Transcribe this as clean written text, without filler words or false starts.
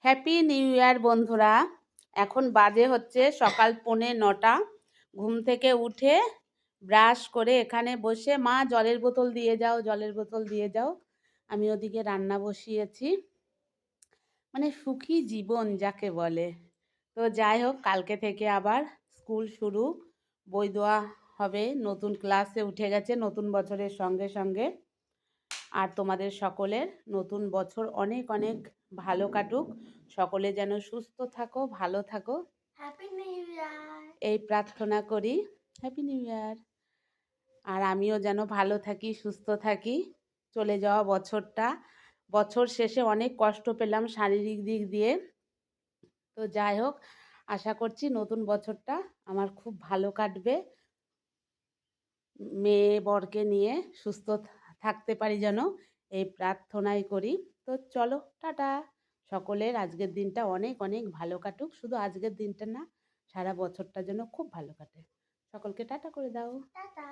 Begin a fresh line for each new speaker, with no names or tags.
Happy new year বন্ধুরা। এখন বাজে হচ্ছে সকাল 9:45। ঘুম থেকে উঠে ব্রাশ করে এখানে বসে মা জলের বোতল দিয়ে যাও, জলের বোতল দিয়ে যাও। আমি ওদিকে রান্না বসিয়েছি। মানে সুখী জীবন যাকে বলে। তো যাই হোক, কালকে থেকে আবার স্কুল শুরু, বই দেওয়া হবে, নতুন ক্লাসে উঠে গেছে নতুন বছরের সঙ্গে সঙ্গে। আর তোমাদের সকলের নতুন বছর অনেক অনেক ভালো কাটুক, সকলে যেন সুস্থ থাকো, ভালো থাকো,
হ্যাপি নিউ ইয়ার।
এই প্রার্থনা করি। Happy new year. আর আমিও যেন ভালো থাকি, সুস্থ থাকি। চলে যাওয়া বছরটা, বছর শেষে অনেক কষ্ট পেলাম শারীরিক দিক দিয়ে। তো যাই হোক, আশা করছি নতুন বছরটা আমার খুব ভালো কাটবে। মেয়ে বরকে নিয়ে সুস্থ থাকতে পারি যেন, এই প্রার্থনাই করি। তো চলো, টাটা। সকলের আজকের দিনটা অনেক অনেক ভালো কাটুক, শুধু আজকের দিনটা না, সারা বছরটা যেন খুব ভালো কাটে। সকলকে টাটা করে দাও।
টাটা।